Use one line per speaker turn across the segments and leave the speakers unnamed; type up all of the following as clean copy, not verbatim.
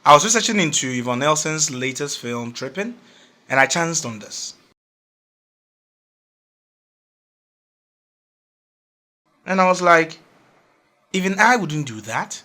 I was researching into Yvonne Nelson's latest film, Trippin', and I chanced on this. And I was like, even I wouldn't do that.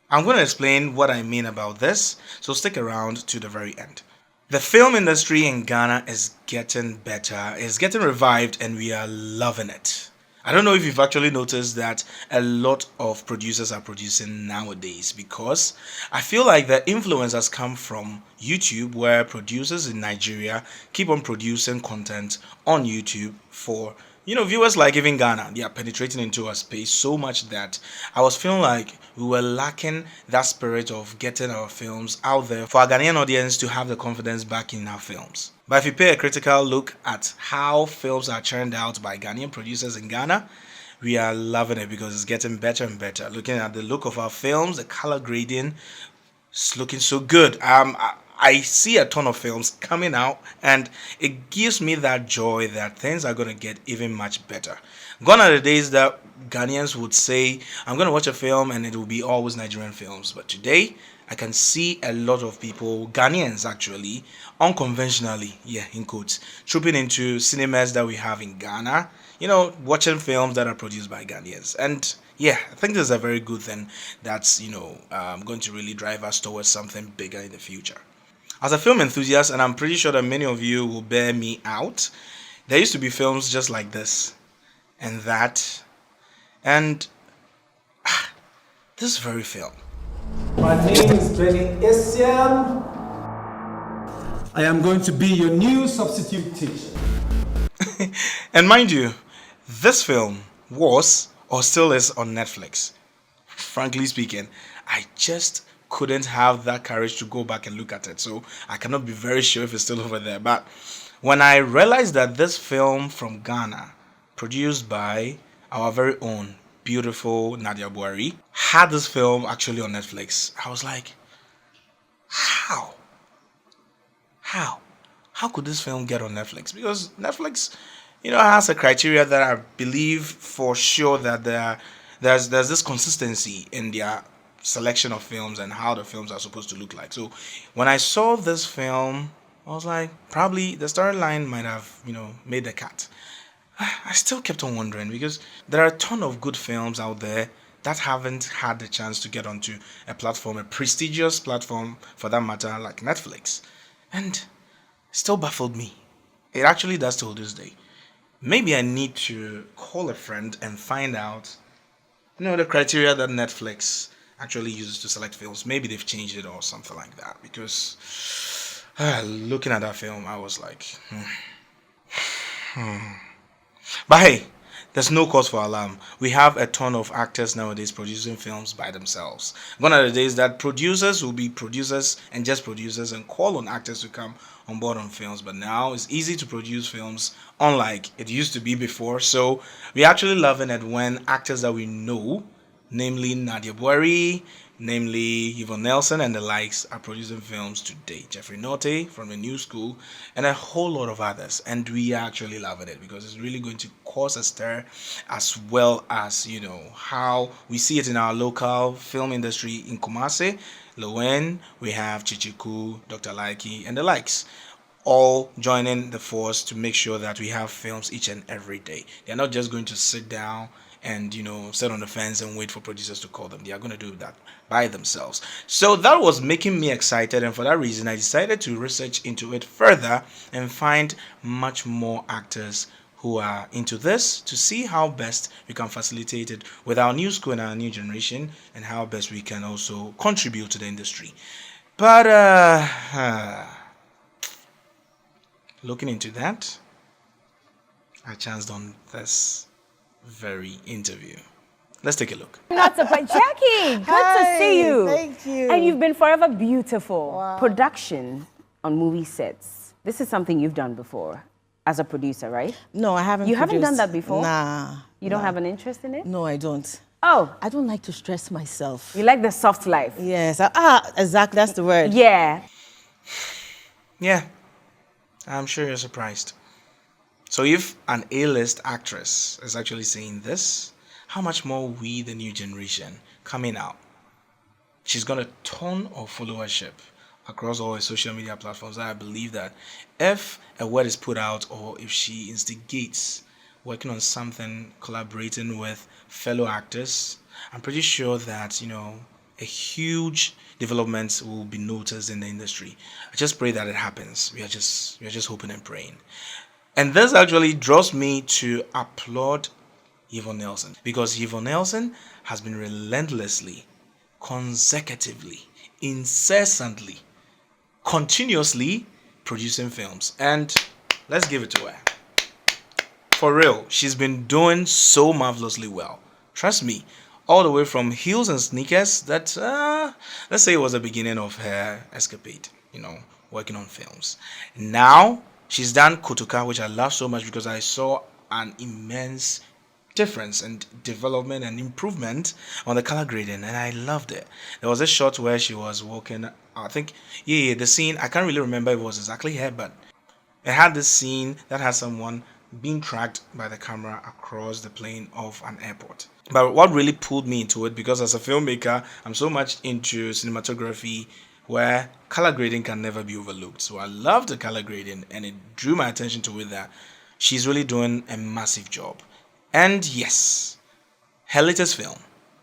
I'm going to explain what I mean about this, so stick around to the very end. The film industry in Ghana is getting better, it's getting revived, and we are loving it. I don't know if you've actually noticed that a lot of producers are producing nowadays because I feel like the influence has come from YouTube, where producers in Nigeria keep on producing content on YouTube for viewers like even Ghana. They are penetrating into our space so much that I was feeling like we were lacking that spirit of getting our films out there for our Ghanaian audience to have the confidence back in our films. But if you pay a critical look at how films are churned out by Ghanaian producers in Ghana, we are loving it because it's getting better and better. Looking at the look of our films, the color grading, it's looking so good. I see a ton of films coming out, and it gives me that joy that things are going to get even much better. Gone are the days that Ghanaians would say, I'm going to watch a film and it will be always Nigerian films. But today, I can see a lot of people, Ghanaians actually, unconventionally, yeah, in quotes, trooping into cinemas that we have in Ghana, watching films that are produced by Ghanaians. And yeah, I think this is a very good thing that's, going to really drive us towards something bigger in the future. As a film enthusiast, and I'm pretty sure that many of you will bear me out, there used to be films just like this and that, and this very film.
My name is Benny Isiam. I am going to be your new substitute teacher.
And mind you, this film was or still is on Netflix. Frankly speaking, I just couldn't have that courage to go back and look at it, so I cannot be very sure if it's still over there. But when I realized that this film from Ghana, produced by our very own beautiful Nadia Buhari, had this film actually on Netflix, I was like, how? How? How could this film get on Netflix? Because Netflix, has a criteria that I believe for sure that there's this consistency in their selection of films and how the films are supposed to look like. So when I saw this film, I was like, probably the storyline might have, made the cut. I still kept on wondering because there are a ton of good films out there that haven't had the chance to get onto a platform, a prestigious platform for that matter, like Netflix. And still baffled me. It actually does till this day. Maybe I need to call a friend and find out, the criteria that Netflix actually uses to select films. Maybe they've changed it or something like that. Because looking at that film, I was like, But hey, there's no cause for alarm. We have a ton of actors nowadays producing films by themselves. Gone are the days that producers will be producers and just producers and call on actors to come on board on films. But now it's easy to produce films, unlike it used to be before. So we're actually loving it when actors that we know, namely Nadia Buhari, namely Yvonne Nelson and the likes, are producing films today. Jeffrey Norte from the New School, and a whole lot of others. And we are actually loving it because it's really going to cause a stir, as well as, how we see it in our local film industry in Kumasi. Lowen, we have Chichiku, Dr. Laiki, and the likes, all joining the force to make sure that we have films each and every day. They're not just going to sit down and sit on the fence and wait for producers to call them. They are going to do that by themselves. So that was making me excited, and for that reason I decided to research into it further and find much more actors who are into this to see how best we can facilitate it with our new school and our new generation, and how best we can also contribute to the industry. But looking into that, I chanced on this very interview. Let's take a look.
Not surprised. Jackie, good to see you.
Thank you.
And you've been forever beautiful.
Wow.
Production on movie sets. This is something you've done before as a producer, right?
No, I haven't.
You haven't done that before?
Nah.
You don't have an interest in it?
No, I don't.
Oh,
I don't like to stress myself.
you like the soft life?
Yes. Exactly. That's the word.
Yeah.
Yeah, I'm sure you're surprised. So if an A-list actress is actually saying this, how much more we, the new generation, coming out, she's got a ton of followership across all her social media platforms. I believe that if a word is put out or if she instigates working on something, collaborating with fellow actors, I'm pretty sure that, a huge development will be noticed in the industry. I just pray that it happens. We are just hoping and praying. And this actually draws me to applaud Yvonne Nelson, because Yvonne Nelson has been relentlessly, consecutively, incessantly, continuously producing films. And let's give it to her. For real, she's been doing so marvelously well. Trust me, all the way from heels and sneakers, that, let's say it was the beginning of her escapade, working on films. Now, she's done Kotoka, which I love so much because I saw an immense difference and development and improvement on the color grading, and I loved it. There was a shot where she was walking, I think, the scene, I can't really remember if it was exactly her, but it had this scene that had someone being tracked by the camera across the plane of an airport. But what really pulled me into it, because as a filmmaker, I'm so much into cinematography where color grading can never be overlooked. So I love the color grading, and it drew my attention to it that she's really doing a massive job. And yes, her latest film,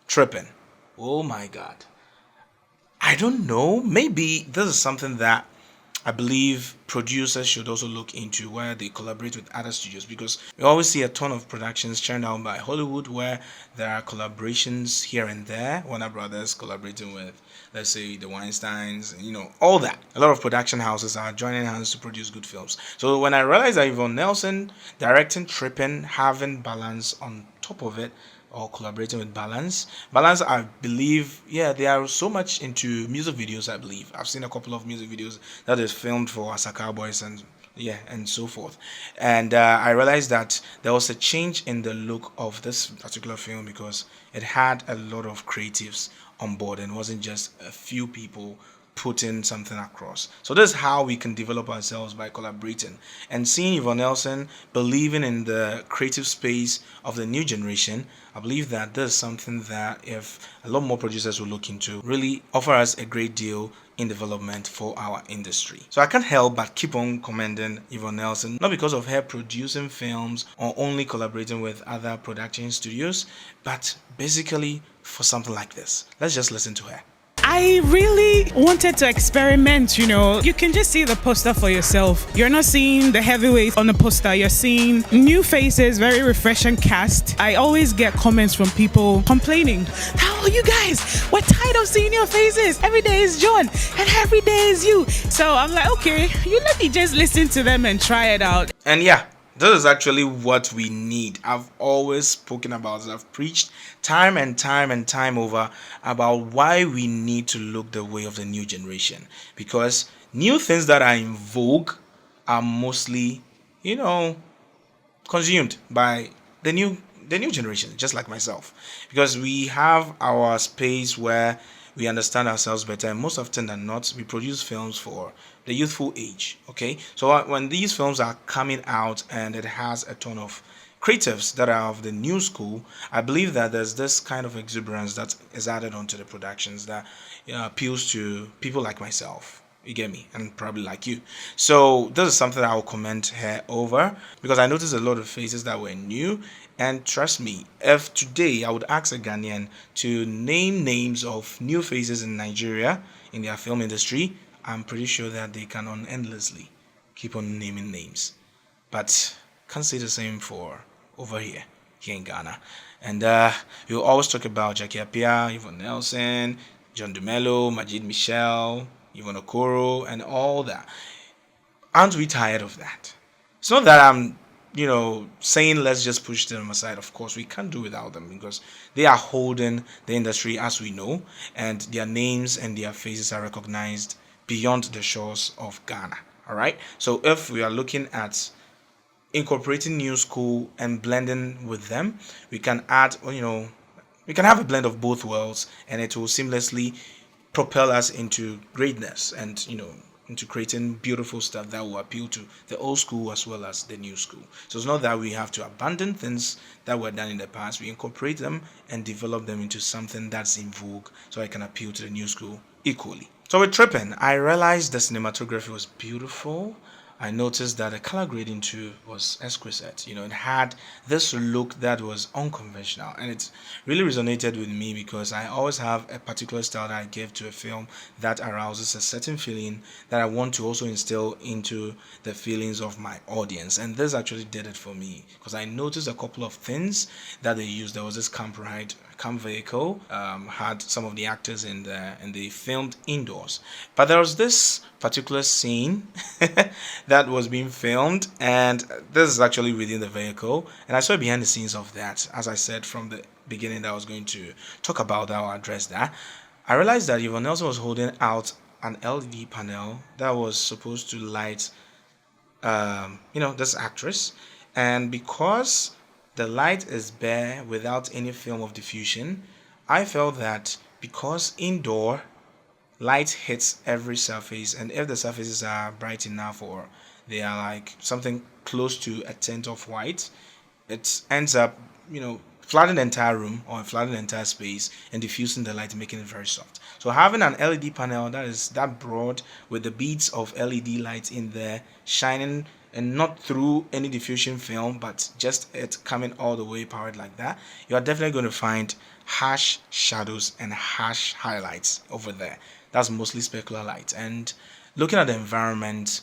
Trippin'. Oh my God. I don't know, maybe this is something that I believe producers should also look into, where they collaborate with other studios, because we always see a ton of productions churned out by Hollywood where there are collaborations here and there. Warner Brothers collaborating with, let's say, the Weinsteins, all that. A lot of production houses are joining hands to produce good films. So when I realized that Yvonne Nelson directing Trippin', having Balance on top of it, or collaborating with Balance, I believe, they are so much into music videos. I believe I've seen a couple of music videos that is filmed for Asaka Boys and so forth. And I realized that there was a change in the look of this particular film because it had a lot of creatives on board and wasn't just a few people putting something across. So this is how we can develop ourselves, by collaborating. And seeing Yvonne Nelson believing in the creative space of the new generation, I believe that this is something that if a lot more producers will look into, really offer us a great deal in development for our industry. So I can't help but keep on commending Yvonne Nelson, not because of her producing films or only collaborating with other production studios, but basically for something like this. Let's just listen to her.
I really wanted to experiment, You can just see the poster for yourself. You're not seeing the heavyweights on the poster. You're seeing new faces, very refreshing cast. I always get comments from people complaining, "How are you guys? We're tired of seeing your faces. Every day is John and every day is you." So I'm like, okay, you let me just listen to them and try it out.
And this is actually what we need. I've always spoken about it. I've preached time and time over about why we need to look the way of the new generation, because new things that are in vogue are mostly, consumed by the new generation, just like myself, because we have our space where we understand ourselves better, and most often than not, we produce films for the youthful age. Okay, so when these films are coming out and it has a ton of creatives that are of the new school, I believe that there's this kind of exuberance that is added onto the productions that appeals to people like myself. You get me? And probably like you. So this is something I will comment her over, because I noticed a lot of faces that were new. And trust me, if today I would ask a Ghanaian to name names of new faces in Nigeria in their film industry, I'm pretty sure that they can endlessly keep on naming names. But can't say the same for over here in Ghana. And we'll always talk about Jackie Appiah, Yvonne Nelson, John Dumelo, Majid Michel, Yvonne Okoro, and all that. Aren't we tired of that? It's not that I'm saying let's just push them aside. Of course, we can't do without them, because they are holding the industry, as we know, and their names and their faces are recognized beyond the shores of Ghana. All right. So if we are looking at incorporating new school and blending with them, we can add, we can have a blend of both worlds, and it will seamlessly propel us into greatness and, into creating beautiful stuff that will appeal to the old school as well as the new school. So it's not that we have to abandon things that were done in the past. We incorporate them and develop them into something that's in vogue so it can appeal to the new school equally. So with tripping, I realized the cinematography was beautiful. I noticed that the color grading too was exquisite. It had this look that was unconventional, and it really resonated with me because I always have a particular style that I give to a film that arouses a certain feeling that I want to also instill into the feelings of my audience. And this actually did it for me because I noticed a couple of things that they used. There was this camp vehicle, had some of the actors in there, and they filmed indoors. But there was this particular scene that was being filmed, and this is actually within the vehicle, and I saw behind the scenes of that. As I said from the beginning that I was going to talk about that or address that, I realized that Yvonne Nelson was holding out an LED panel that was supposed to light this actress, and because the light is bare without any film of diffusion, I felt that because indoor light hits every surface, and if the surfaces are bright enough or they are like something close to a tint of white, it ends up flooding the entire room or flooding the entire space and diffusing the light, making it very soft. So having an LED panel that is that broad with the beads of LED light in there shining, and not through any diffusion film, but just it coming all the way powered like that, you are definitely going to find harsh shadows and harsh highlights over there. That's mostly specular light, and looking at the environment,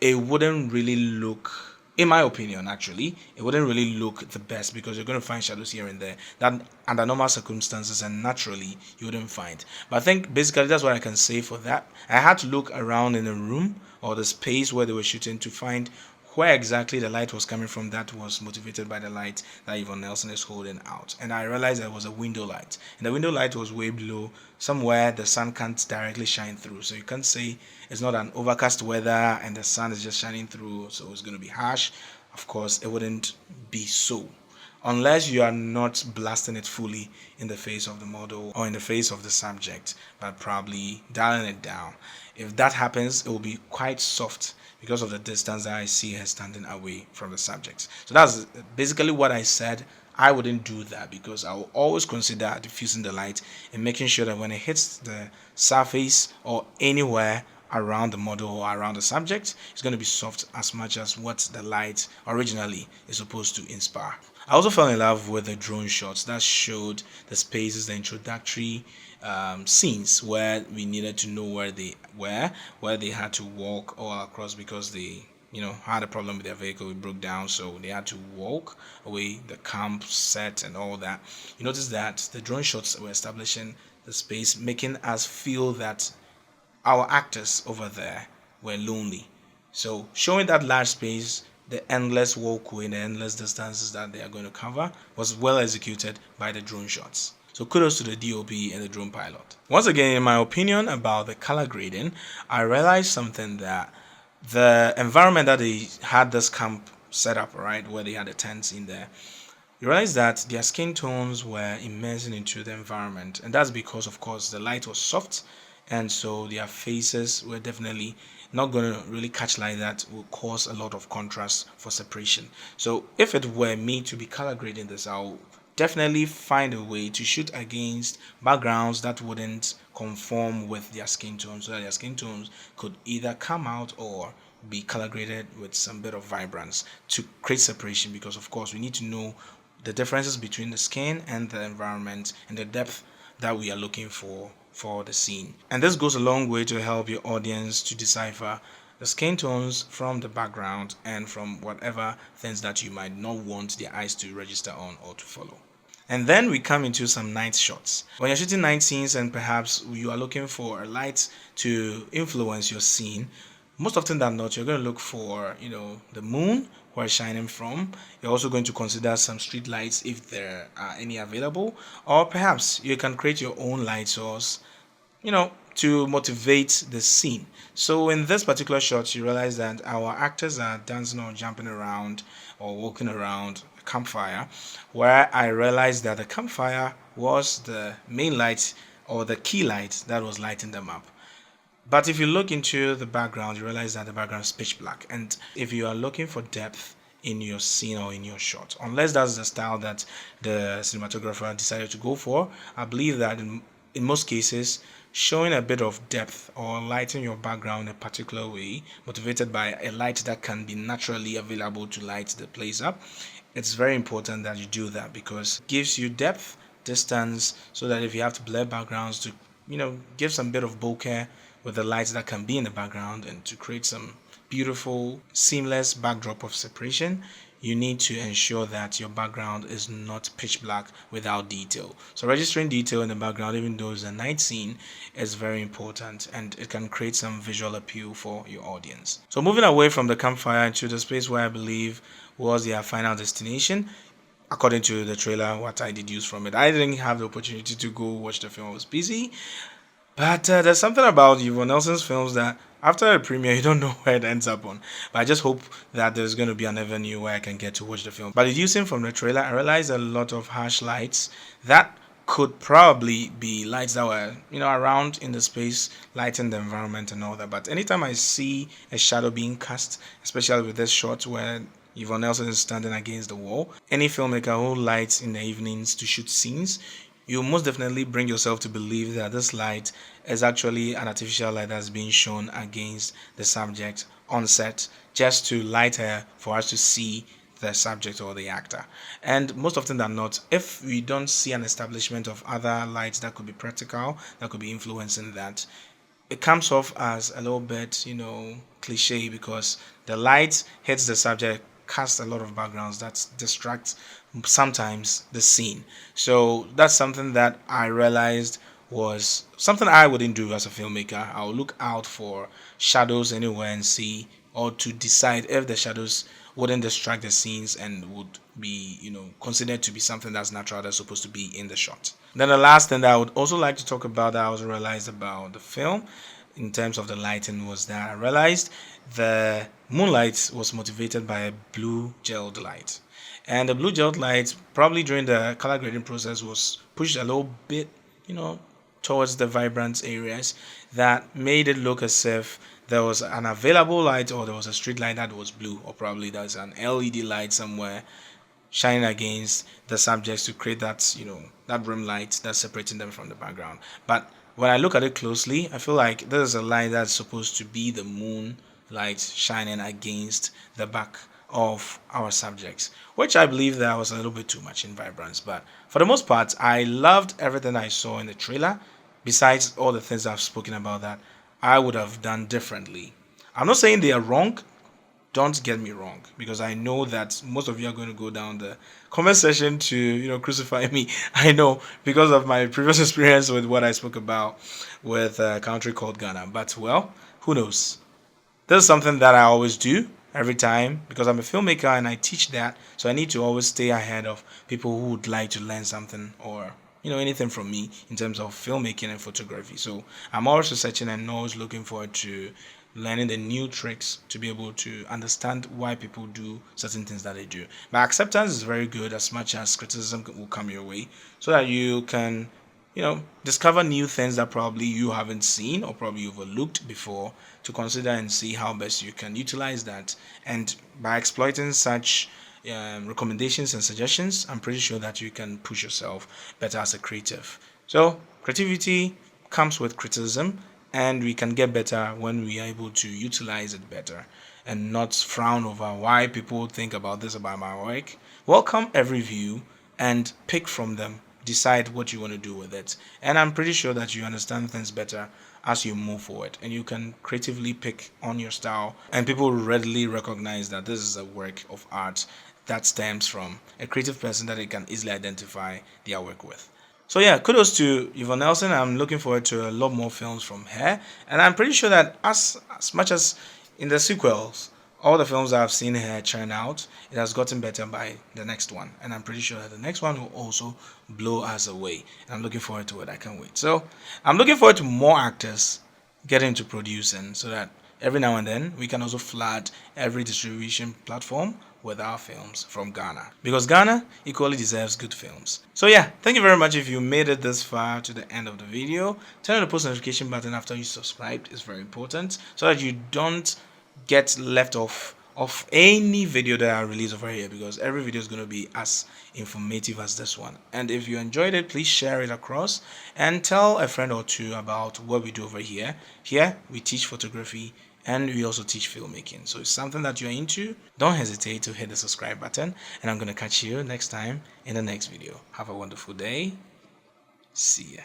it wouldn't really look, in my opinion actually, it wouldn't really look the best because you're going to find shadows here and there that under normal circumstances and naturally you wouldn't find. But I think basically that's what I can say for that. I had to look around in the room or the space where they were shooting to find where exactly the light was coming from that was motivated by the light that Yvonne Nelson is holding out. And I realized there was a window light, and the window light was way below, somewhere the sun can't directly shine through. So you can't say it's not an overcast weather and the sun is just shining through, so it's going to be harsh. Of course, it wouldn't be so, unless you are not blasting it fully in the face of the model or in the face of the subject, but probably dialing it down. If that happens, it will be quite soft because of the distance that I see her standing away from the subject. So that's basically what I said. I wouldn't do that because I will always consider diffusing the light and making sure that when it hits the surface or anywhere around the model or around the subject, it's going to be soft as much as what the light originally is supposed to inspire. I also fell in love with the drone shots that showed the spaces, the introductory scenes where we needed to know where they were, where they had to walk all across because they had a problem with their vehicle. It broke down, so they had to walk away the camp set and all that. You notice that the drone shots were establishing the space, making us feel that our actors over there were lonely. So showing that large space, the endless walkway, the endless distances that they are going to cover was well executed by the drone shots. So kudos to the DOP and the drone pilot. Once again, in my opinion about the color grading, I realized something, that the environment that they had this camp set up, right, where they had the tents in there, you realize that their skin tones were immersing into the environment, and that's because of course the light was soft, and so their faces were definitely not going to really catch light that will cause a lot of contrast for separation. So if it were me to be color grading this, I'll definitely find a way to shoot against backgrounds that wouldn't conform with their skin tone, so that their skin tones could either come out or be color graded with some bit of vibrance to create separation, because of course we need to know the differences between the skin and the environment and the depth that we are looking for the scene. And this goes a long way to help your audience to decipher the skin tones from the background and from whatever things that you might not want their eyes to register on or to follow. And then we come into some night shots. When you're shooting night scenes and perhaps you are looking for a light to influence your scene, most often than not, you're going to look for, the moon, where it's shining from. You're also going to consider some street lights if there are any available, or perhaps you can create your own light source, to motivate the scene. So in this particular shot, you realize that our actors are dancing or jumping around or walking around a campfire, where I realized that the campfire was the main light or the key light that was lighting them up. But if you look into the background, you realize that the background is pitch black. And if you are looking for depth in your scene or in your shot, unless that's the style that the cinematographer decided to go for, I believe that in most cases, showing a bit of depth or lighting your background in a particular way, motivated by a light that can be naturally available to light the place up, it's very important that you do that, because it gives you depth, distance, so that if you have to blur backgrounds to, give some bit of bokeh with the lights that can be in the background and to create some beautiful, seamless backdrop of separation, you need to ensure that your background is not pitch black without detail. So registering detail in the background, even though it's a night scene, is very important, and it can create some visual appeal for your audience. So moving away from the campfire into the space where I believe was their final destination, according to the trailer, what I deduced from it. I didn't have the opportunity to go watch the film, I was busy. But there's something about Yvonne Nelson's films that after a premiere, you don't know where it ends up on. But I just hope that there's going to be an avenue where I can get to watch the film. But deducing from the trailer, I realized a lot of harsh lights that could probably be lights that were, around in the space, lighting the environment and all that. But anytime I see a shadow being cast, especially with this shot where Yvonne Nelson is standing against the wall, any filmmaker who lights in the evenings to shoot scenes, you most definitely bring yourself to believe that this light is actually an artificial light that's being shown against the subject on set, just to light her for us to see the subject or the actor. And most often than not, if we don't see an establishment of other lights that could be practical, that could be influencing that, it comes off as a little bit, cliche, because the light hits the subject, cast a lot of backgrounds that distract sometimes the scene. So that's something that I realized was something I wouldn't do as a filmmaker. I'll look out for shadows anywhere and see, or to decide if the shadows wouldn't distract the scenes and would be, considered to be something that's natural, that's supposed to be in the shot. Then the last thing that I would also like to talk about, that I also realized about the film in terms of the lighting, was that I realized the moonlight was motivated by a blue gelled light. And the blue gelled light, probably during the color grading process, was pushed a little bit, towards the vibrant areas, that made it look as if there was an available light, or there was a street light that was blue, or probably there's an LED light somewhere shining against the subjects to create that, that rim light that's separating them from the background. But when I look at it closely, I feel like this is a light that's supposed to be the moon light shining against the back of our subjects, which I believe that was a little bit too much in vibrance. But for the most part, I loved everything I saw in the trailer, besides all the things I've spoken about that I would have done differently. I'm not saying they are wrong, don't get me wrong, because I know that most of you are going to go down the comment section to, crucify me. I know, because of my previous experience with what I spoke about with a country called Ghana. But, well, who knows? This is something that I always do every time, because I'm a filmmaker and I teach that, so I need to always stay ahead of people who would like to learn something, or anything from me in terms of filmmaking and photography. So I'm always researching and always looking forward to learning the new tricks to be able to understand why people do certain things that they do. But acceptance is very good, as much as criticism will come your way, so that you can discover new things that probably you haven't seen or probably you've overlooked before, to consider and see how best you can utilize that. And by exploiting such recommendations and suggestions, I'm pretty sure that you can push yourself better as a creative. So creativity comes with criticism, and we can get better when we are able to utilize it better and not frown over why people think about this about my work. Welcome every view and pick from them. Decide what you want to do with it. And I'm pretty sure that you understand things better as you move forward, and you can creatively pick on your style, and people will readily recognize that this is a work of art that stems from a creative person that they can easily identify their work with. So yeah, kudos to Yvonne Nelson. I'm looking forward to a lot more films from her, and I'm pretty sure that as much as in the sequels, all the films I've seen her churn out, it has gotten better by the next one, and I'm pretty sure that the next one will also blow us away, and I'm looking forward to it. I can't wait. So I'm looking forward to more actors getting into producing, so that every now and then we can also flood every distribution platform with our films from Ghana, because Ghana equally deserves good films. So yeah, thank you very much. If you made it this far to the end of the video, turn on the post notification button after you subscribed. It's very important so that you don't get left off of any video that I release over here, because every video is going to be as informative as this one. And if you enjoyed it, please share it across and tell a friend or two about what we do over here. Here we teach photography and we also teach filmmaking. So it's something that you're into, don't hesitate to hit the subscribe button, and I'm going to catch you next time in the next video. Have a wonderful day. See ya.